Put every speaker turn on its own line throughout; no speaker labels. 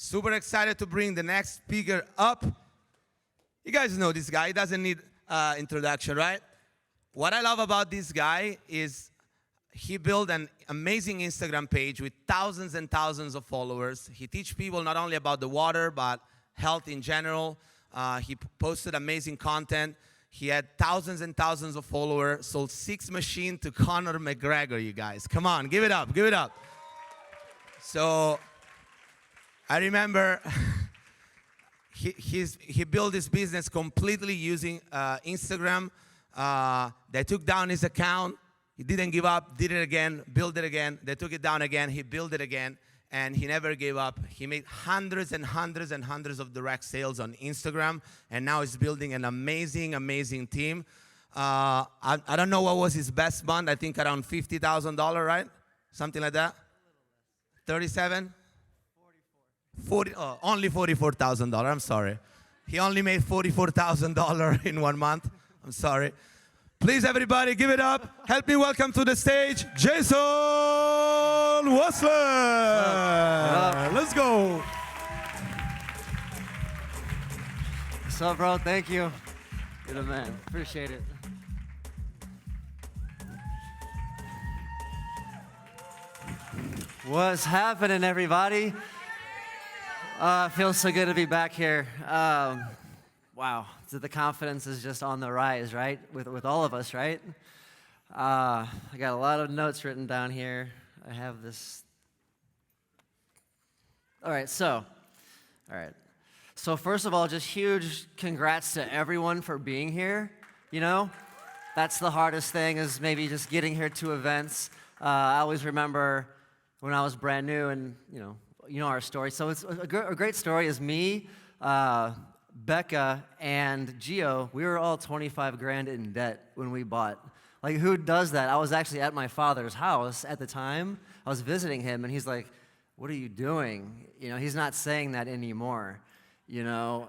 Super excited to bring the next speaker up. You guys know this guy. He doesn't need introduction, right? What I love about this guy is he built an amazing Instagram page with thousands and thousands of followers. He teaches people not only about the water, but health in general. He posted amazing content. He had thousands and thousands of followers, sold 6 machines to Conor McGregor, you guys. Come on, give it up, give it up. So I remember he built his business completely using Instagram. They took down his account. He didn't give up, did it again, built it again. They took it down again, he built it again, and he never gave up. He made hundreds and hundreds and hundreds of direct sales on Instagram, and now he's building an amazing, amazing team. I don't know what was his best month. I think around $50,000, right? Something like that. 37? 44. Only $44,000. I'm sorry. He only made $44,000 in 1 month. I'm sorry. Please, everybody, give it up. Help me welcome to the stage, Jason Wussler. Let's go.
What's up, bro? Thank you. You're the man. Appreciate it. What's happening, everybody? It feels so good to be back here. Wow, so the confidence is just on the rise, right? With all of us, right? I got a lot of notes written down here. I have this. All right. So first of all, just huge congrats to everyone for being here. You know, that's the hardest thing, is maybe just getting here to events. I always remember when I was brand new, and you know our story. So it's a great story is me, Becca, and Gio. We were all 25 grand in debt when we bought. Like, who does that? I was actually at my father's house at the time. I was visiting him, and he's like, "What are you doing?" You know, he's not saying that anymore. You know,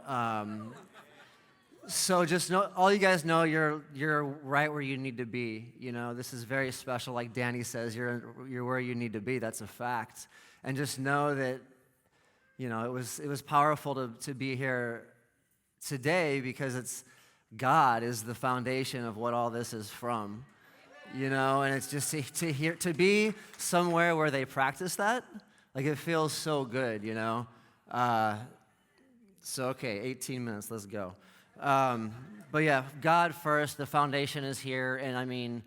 so just know, all you guys know, you're right where you need to be. You know, this is very special. Like Danny says, you're where you need to be. That's a fact. And just know that, you know, it was powerful to be here today, because it's God is the foundation of what all this is from. You know, and it's just to be somewhere where they practice that. Like, it feels so good. You know. So okay, 18 minutes. Let's go. But yeah, God first. The foundation is here, and I mean,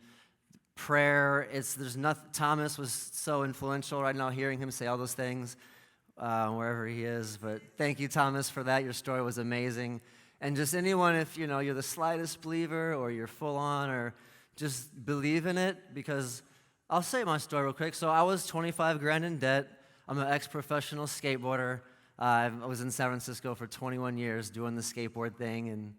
prayer. There's nothing. Thomas was so influential right now, hearing him say all those things wherever he is. But thank you, Thomas, for that. Your story was amazing. And just anyone, if you know you're the slightest believer, or you're full on, or just believe in it, because I'll say my story real quick. So I was 25 grand in debt. I'm an ex-professional skateboarder. I was in San Francisco for 21 years doing the skateboard thing, and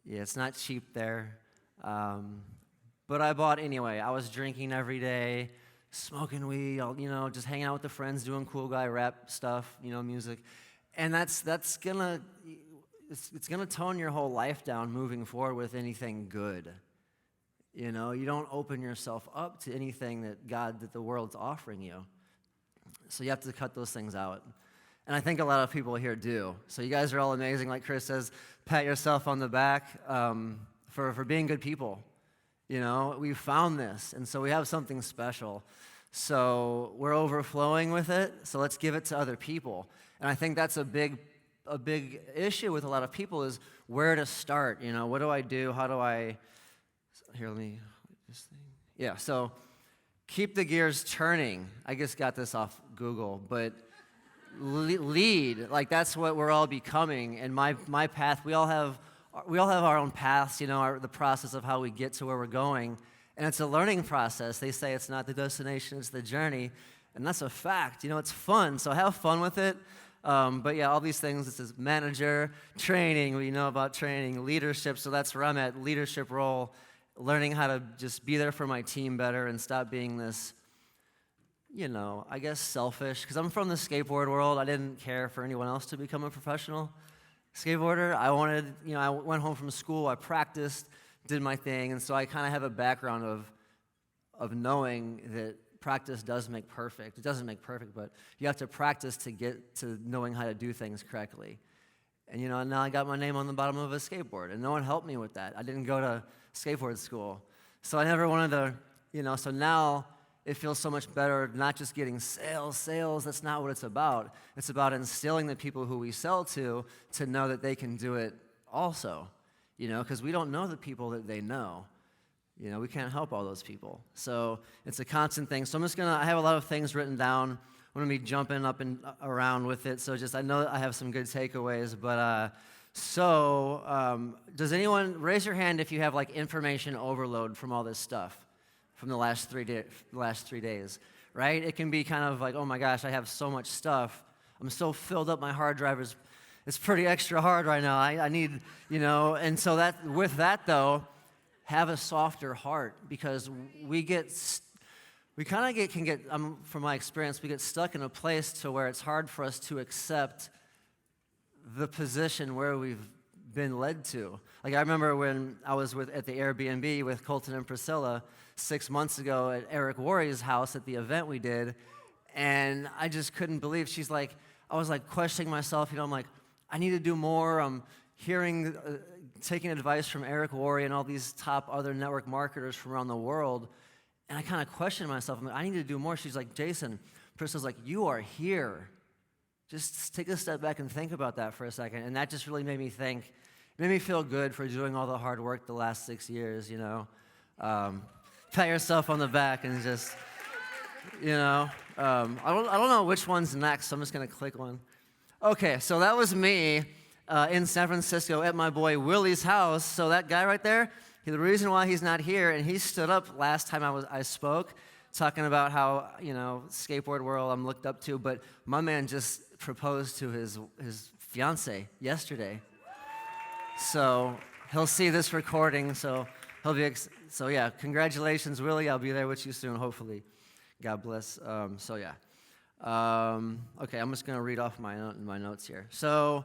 yeah, it's not cheap there. But I bought anyway. I was drinking every day, smoking weed, you know, just hanging out with the friends, doing cool guy rap stuff, you know, music. And it's gonna tone your whole life down moving forward with anything good. You know, you don't open yourself up to anything that the world's offering you. So you have to cut those things out. And I think a lot of people here do. So you guys are all amazing. Like Chris says, pat yourself on the back for being good people. You know, we found this, and so we have something special. So we're overflowing with it, so let's give it to other people. And I think that's a big issue with a lot of people, is where to start. You know, what do I do? How do I... Here, let me... this thing. Yeah, so keep the gears turning. I just got this off Google, but... lead, like that's what we're all becoming. And my path, we all have our own paths, you know, the process of how we get to where we're going, and it's a learning process. They say it's not the destination, it's the journey, and that's a fact. You know, it's fun, so have fun with it. But yeah, all these things. This is manager training. We know about training, leadership. So that's where I'm at, leadership role, learning how to just be there for my team better and stop being this, you know, I guess selfish, because I'm from the skateboard world. I didn't care for anyone else to become a professional skateboarder. I wanted, you know, I went home from school, I practiced, did my thing, and so I kind of have a background of knowing that practice does make perfect. It doesn't make perfect, but you have to practice to get to knowing how to do things correctly. And now I got my name on the bottom of a skateboard, and no one helped me with that. I didn't go to skateboard school. So I never wanted to, so now it feels so much better not just getting sales. That's not what it's about. It's about instilling the people who we sell to know that they can do it also, because we don't know the people that they know. We can't help all those people. So it's a constant thing. So I have a lot of things written down. I'm going to be jumping up and around with it. So I know I have some good takeaways. But does anyone raise your hand if you have like information overload from all this stuff from the last 3 days, right? It can be kind of like, oh my gosh, I have so much stuff. I'm so filled up. My hard drive it's pretty extra hard right now. I need, and so with that though, have a softer heart, because from my experience, we get stuck in a place to where it's hard for us to accept the position where we've been led to. Like I remember when I was at the Airbnb with Colton and Priscilla 6 months ago at Eric Worre's house at the event we did, and I just couldn't believe. I was like questioning myself. I'm like, I need to do more. I'm taking advice from Eric Worre and all these top other network marketers from around the world. And I kind of questioned myself. I'm like, I need to do more. She's like, Jason, Priscilla's like, you are here. Just take a step back and think about that for a second. And that just really made me think. It made me feel good for doing all the hard work the last 6 years, Pat yourself on the back and just, I don't know which one's next, so I'm just going to click one. Okay, so that was me in San Francisco at my boy Willie's house. So that guy right there, the reason why he's not here, and he stood up last time I spoke, talking about how, skateboard world I'm looked up to, but my man just proposed to his fiance yesterday. So he'll see this recording, so he'll be, congratulations, Willie. I'll be there with you soon, hopefully. God bless. Okay, I'm just going to read off my notes here. So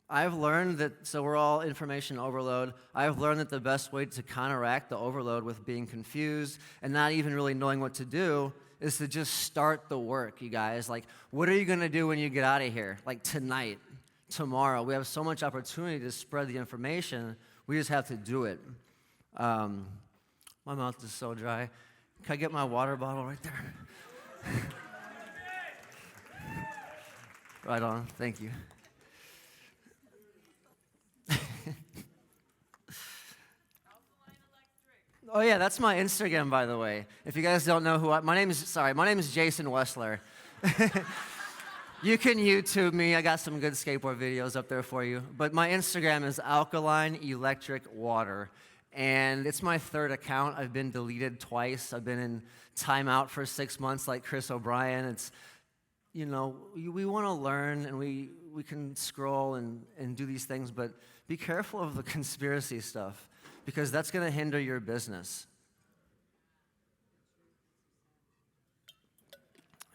I've learned that, we're all information overload. I've learned that the best way to counteract the overload with being confused and not even really knowing what to do is to just start the work, you guys. Like, what are you going to do when you get out of here? Like tonight, tomorrow. We have so much opportunity to spread the information. We just have to do it. My mouth is so dry. Can I get my water bottle right there? Right on. Thank you. Oh yeah, that's my Instagram, by the way. If you guys don't know my name is Jason Wussler. You can YouTube me. I got some good skateboard videos up there for you. But my Instagram is Alkaline Electric Water. And it's my third account. I've been deleted twice. I've been in timeout for 6 months like Chris O'Brien. It's, we want to learn, and we can scroll and do these things, but be careful of the conspiracy stuff, because that's going to hinder your business.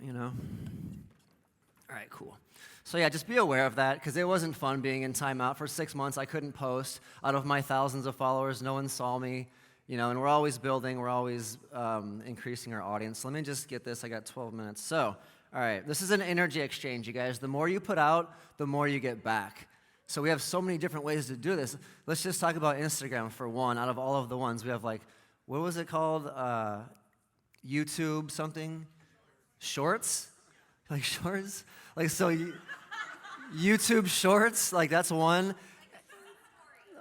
All right, cool. So yeah, just be aware of that, because it wasn't fun being in timeout for 6 months. I couldn't post. Out of my thousands of followers, no one saw me. And we're always building. We're always increasing our audience. Let me just get this. I got 12 minutes. So, all right, this is an energy exchange, you guys. The more you put out, the more you get back. So we have so many different ways to do this. Let's just talk about Instagram for one. Out of all of the ones, we have what was it called? YouTube something? Shorts? Like shorts? YouTube Shorts, that's one.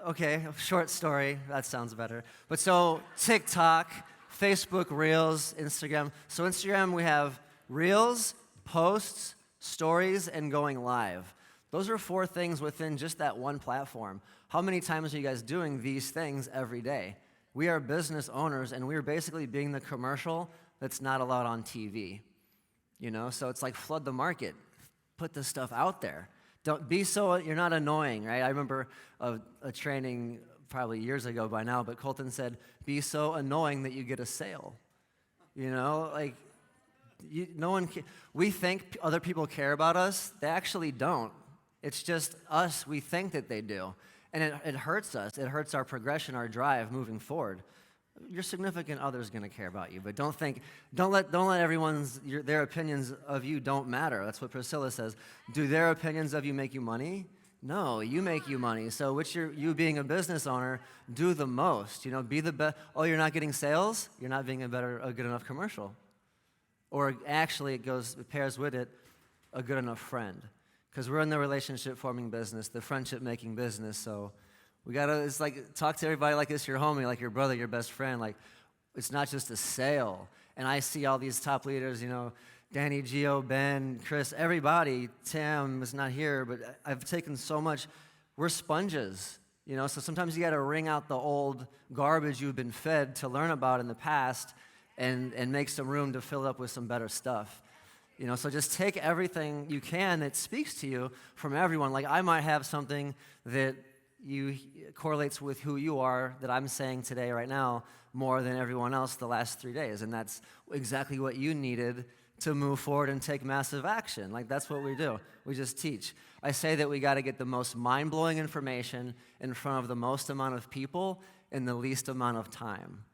Okay, short story, that sounds better. But so TikTok, Facebook Reels, Instagram. So Instagram, we have Reels, posts, stories, and going live. Those are 4 things within just that one platform. How many times are you guys doing these things every day? We are business owners, and we're basically being the commercial that's not allowed on TV. So it's like flood the market. Put this stuff out there. Don't be so, you're not annoying, right? I remember a training probably years ago by now, but Colton said, be so annoying that you get a sale. No one, we think other people care about us. They actually don't. It's just us, we think that they do. And it hurts us. It hurts our progression, our drive moving forward. Your significant other is going to care about you, but don't let their opinions of you don't matter. That's what Priscilla says. Do their opinions of you make you money? No, you make you money. So you being a business owner, do the most. Be the best. Oh, you're not getting sales? You're not being a good enough commercial. Or actually, it pairs with it a good enough friend. Because we're in the relationship forming business, the friendship making business, so it's like, talk to everybody like it's your homie, like your brother, your best friend. Like, it's not just a sale. And I see all these top leaders, Danny, Gio, Ben, Chris, everybody. Tim is not here, but I've taken so much. We're sponges, so sometimes you got to wring out the old garbage you've been fed to learn about in the past and make some room to fill up with some better stuff. So just take everything you can that speaks to you from everyone. Like, I might have something that correlates with who you are that I'm saying today, right now, more than everyone else the last 3 days. And that's exactly what you needed to move forward and take massive action. Like, that's what we do. We just teach. I say that we got to get the most mind-blowing information in front of the most amount of people in the least amount of time.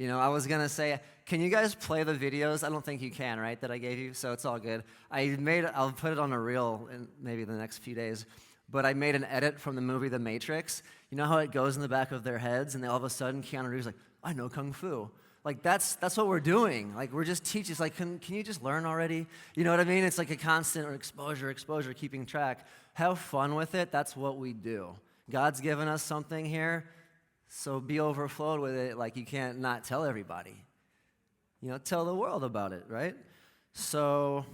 I was going to say, can you guys play the videos? I don't think you can, right, that I gave you, so it's all good. I'll put it on a reel in maybe the next few days. But I made an edit from the movie The Matrix. You know how it goes in the back of their heads, and all of a sudden Keanu Reeves is like, I know Kung Fu. Like, that's what we're doing. Like, we're just teaching. It's like, can you just learn already? You know what I mean? It's like a constant exposure, keeping track. Have fun with it. That's what we do. God's given us something here, so be overflowed with it. Like, you can't not tell everybody. Tell the world about it, right? So,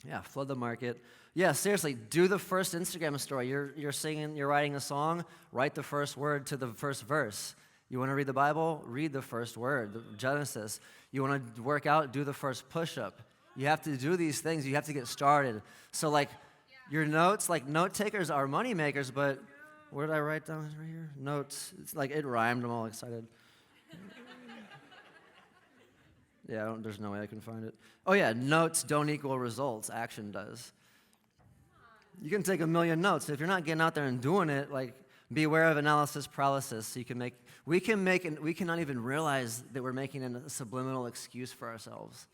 yeah, flood the market. Yeah, seriously, do the first Instagram story. You're singing, you're writing a song, write the first word to the first verse. You want to read the Bible? Read the first word, Genesis. You want to work out? Do the first push-up. You have to do these things. You have to get started. So, like, your notes, like, note takers are money makers, but where did I write down right here? Notes. It's like, it rhymed. I'm all excited. Yeah, there's no way I can find it. Oh, yeah, notes don't equal results. Action does. You can take 1,000,000 notes. If you're not getting out there and doing it, like, beware of analysis paralysis. So we cannot even realize that we're making a subliminal excuse for ourselves.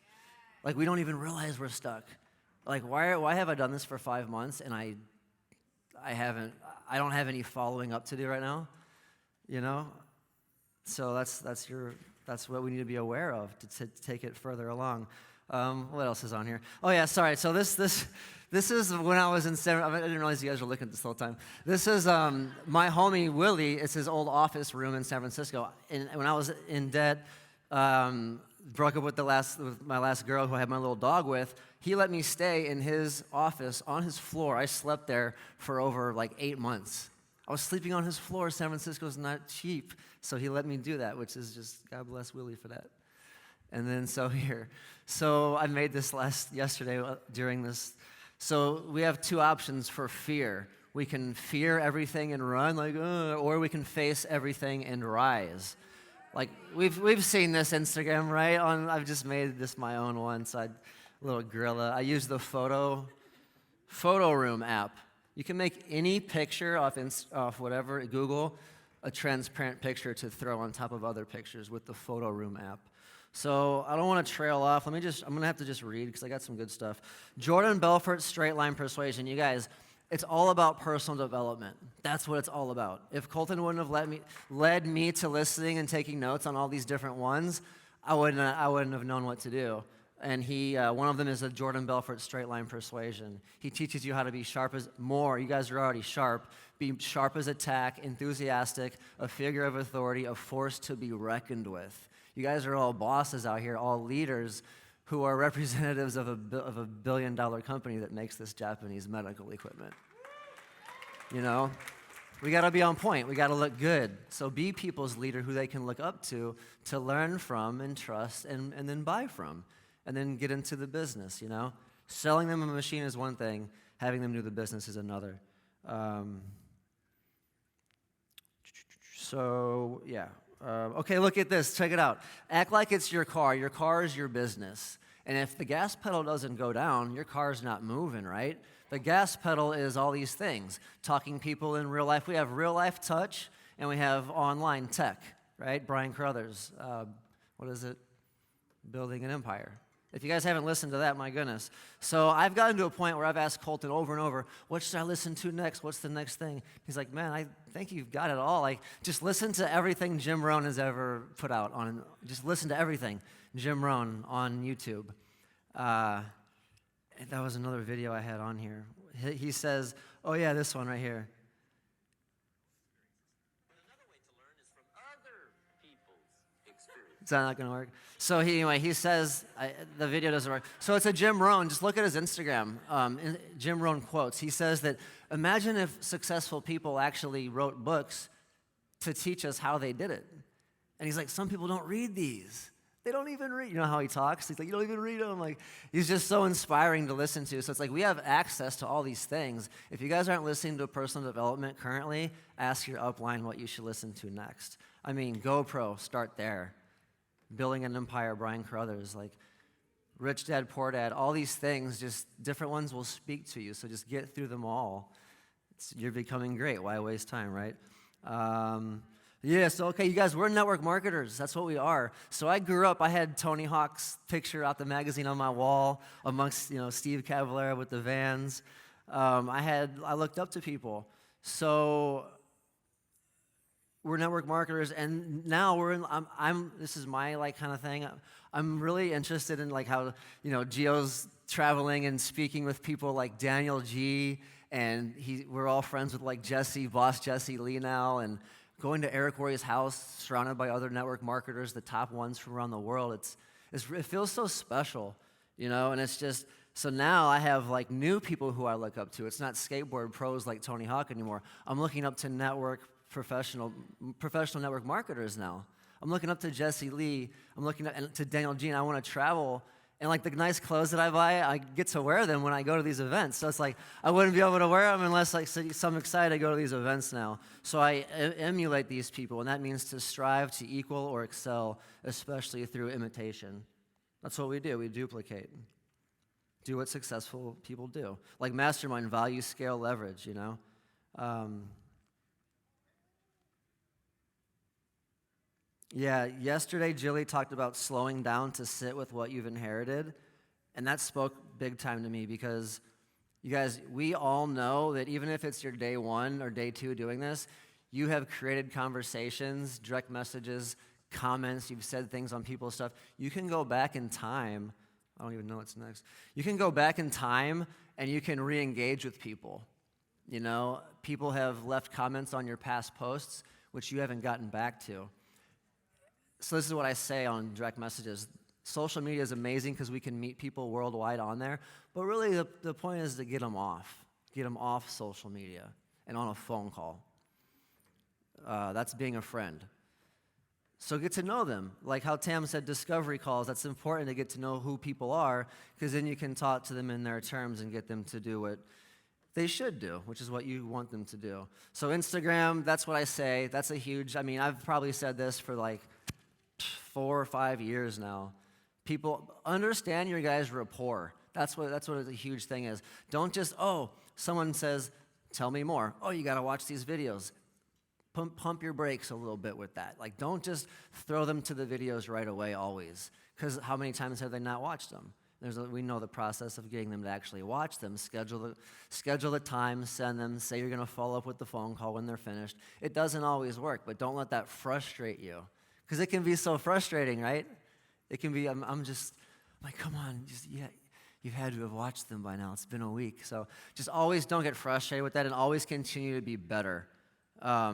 Like, we don't even realize we're stuck. Like, why have I done this for 5 months and I don't have any following up to do right now? So that's what we need to be aware of to take it further along. What else is on here? Oh yeah, sorry. So this is when I was in I didn't realize you guys were looking at this the whole time. This is my homie Willie. It's his old office room in San Francisco. And when I was in debt, broke up with my last girl who I had my little dog with, he let me stay in his office on his floor. I slept there for over like 8 months. I was sleeping on his floor. San Francisco's not cheap, so he let me do that, which is just, God bless Willie for that. And then so I made this yesterday during this. So we have two options for fear. We can fear everything and run, like, or we can face everything and rise. Like, we've seen this Instagram, right? I've just made this my own one, so little gorilla. I use the photo room app. You can make any picture off whatever, Google, a transparent picture to throw on top of other pictures with the photo room app. So I don't want to trail off. I'm going to have to just read because I got some good stuff. Jordan Belfort's Straight Line Persuasion. You guys, it's all about personal development. That's what it's all about. If Colton wouldn't have led me to listening and taking notes on all these different ones, I wouldn't have known what to do. And one of them is a Jordan Belfort Straight Line Persuasion. He teaches you how to be you guys are already sharp, be sharp as a tack, enthusiastic, a figure of authority, a force to be reckoned with. You guys are all bosses out here, all leaders who are representatives of a billion-dollar company that makes this Japanese medical equipment. We got to be on point. We got to look good. So be people's leader who they can look up to learn from and trust and then buy from. And then get into the business, Selling them a machine is one thing. Having them do the business is another. Okay, look at this. Check it out. Act like it's your car. Your car is your business. And if the gas pedal doesn't go down, your car's not moving, right? The gas pedal is all these things. Talking people in real life. We have real life touch, and we have online tech, right? Brian Carruthers, what is it? Building an Empire. If you guys haven't listened to that, my goodness. So I've gotten to a point where I've asked Colton over and over, what should I listen to next? What's the next thing? He's like, man, I think you've got it all. Like, just listen to everything Jim Rohn has ever put out on, just listen to everything Jim Rohn on YouTube. That was another video I had on here. He says, oh yeah, this one right here. Is that not going to work? So he says, the video doesn't work. So it's a Jim Rohn. Just look at his Instagram. Jim Rohn quotes. He says that, imagine if successful people actually wrote books to teach us how they did it. And he's like, some people don't read these. They don't even read. You know how he talks? He's like, you don't even read them. Like, he's just so inspiring to listen to. So it's like we have access to all these things. If you guys aren't listening to personal development currently, ask your upline what you should listen to next. I mean, GoPro, start there. Building an Empire, Brian Carruthers, like Rich Dad, Poor Dad, all these things, just different ones will speak to you. So just get through them all. You're becoming great. Why waste time, right? So okay, you guys, we're network marketers. That's what we are. So I grew up, I had Tony Hawk's picture out the magazine on my wall amongst, Steve Cavallera with the Vans. I looked up to people. So we're network marketers, and now this is my kind of thing. I'm really interested in how, Gio's traveling and speaking with people like Daniel G, and we're all friends with Boss Jesse Lee now, and going to Eric Worre's house, surrounded by other network marketers, the top ones from around the world. It feels so special, and it's just, so now I have new people who I look up to. It's not skateboard pros like Tony Hawk anymore. I'm looking up to professional network marketers now. I'm looking up to Jesse Lee. I'm looking up to Daniel G. And I want to travel. And the nice clothes that I buy, I get to wear them when I go to these events. So it's I wouldn't be able to wear them unless so I'm excited to go to these events now. So I emulate these people, and that means to strive to equal or excel, especially through imitation. That's what we do. We duplicate. Do what successful people do. Like mastermind, value, scale, leverage, Yesterday Jilly talked about slowing down to sit with what you've inherited, and that spoke big time to me because, you guys, we all know that even if it's your day 1 or day 2 doing this, you have created conversations, direct messages, comments, you've said things on people's stuff. You can go back in time. I don't even know what's next. You can go back in time and you can re-engage with people. People have left comments on your past posts, which you haven't gotten back to. So this is what I say on direct messages. Social media is amazing because we can meet people worldwide on there, but really the point is to get them off social media and on a phone call. That's being a friend. So get to know them. Like how Tam said, discovery calls, that's important to get to know who people are, because then you can talk to them in their terms and get them to do what they should do, which is what you want them to do. So Instagram, that's what I say. That's I've probably said this for 4 or 5 years now. People understand your guys' rapport. That's what a huge thing is. Don't just, someone says, tell me more. Oh, you got to watch these videos. Pump your brakes a little bit with that. Don't just throw them to the videos right away always, because how many times have they not watched them? We know the process of getting them to actually watch them. Schedule the time, send them, say you're going to follow up with the phone call when they're finished. It doesn't always work, but don't let that frustrate you. Because it can be so frustrating, right? It can be, I'm just like, come on, you've had to have watched them by now. It's been a week. So just always don't get frustrated with that and always continue to be better. I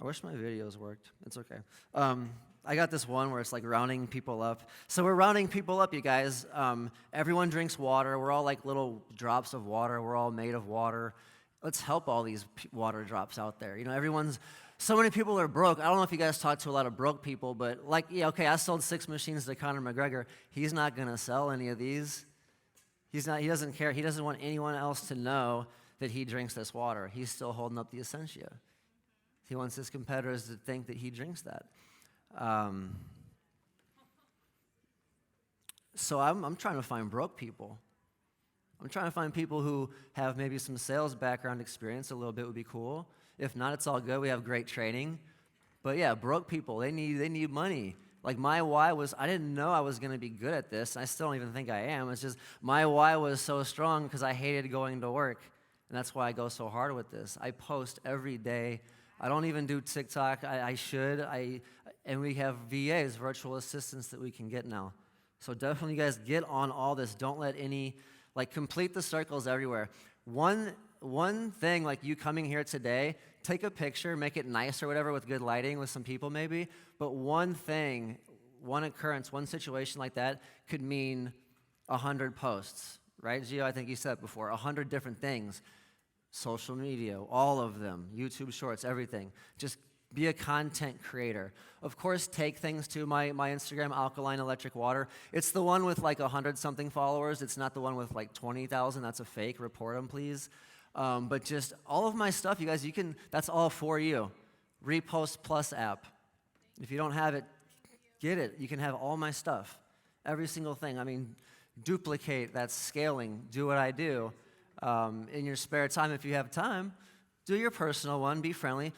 wish my videos worked. It's okay. I got this one where it's rounding people up. So we're rounding people up, you guys. Everyone drinks water. We're all little drops of water. We're all made of water. Let's help all these water drops out there. So many people are broke. I don't know if you guys talk to a lot of broke people, but I sold 6 machines to Conor McGregor. He's not going to sell any of these. He doesn't care. He doesn't want anyone else to know that he drinks this water. He's still holding up the Essentia. He wants his competitors to think that he drinks that. So I'm trying to find broke people. I'm trying to find people who have maybe some sales background experience. A little bit would be cool. If not, it's all good. We have great training. But yeah, broke people, they need money. Like my why was, I didn't know I was going to be good at this. I still don't even think I am. It's just my why was so strong because I hated going to work. And that's why I go so hard with this. I post every day. I don't even do TikTok. I should. And we have VAs, virtual assistants, that we can get now. So definitely, you guys, get on all this. Don't let any, complete the circles everywhere. One thing, like you coming here today, take a picture, make it nice or whatever with good lighting with some people maybe. But one thing, one occurrence, one situation like that could mean 100 posts, right? Gio, I think you said it before, 100 different things. Social media, all of them, YouTube Shorts, everything. Just be a content creator. Of course, take things to my Instagram, Alkaline Electric Water. It's the one with 100-something followers. It's not the one with 20,000. That's a fake. Report them, please. But just all of my stuff, you guys, that's all for you. Repost Plus app. If you don't have it, get it. You can have all my stuff. Every single thing. I mean, duplicate, that's scaling. Do what I do. In your spare time, if you have time, do your personal one. Be friendly.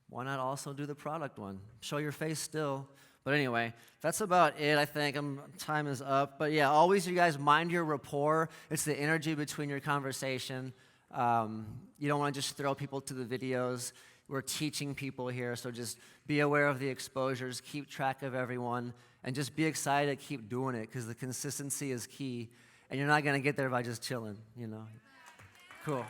Why not also do the product one? Show your face still. But anyway, that's about it, I think. Time is up. But yeah, always, you guys, mind your rapport. It's the energy between your conversation. You don't want to just throw people to the videos. We're teaching people here, so just be aware of the exposures, keep track of everyone, and just be excited to keep doing it, because the consistency is key, and you're not going to get there by just chilling, Cool.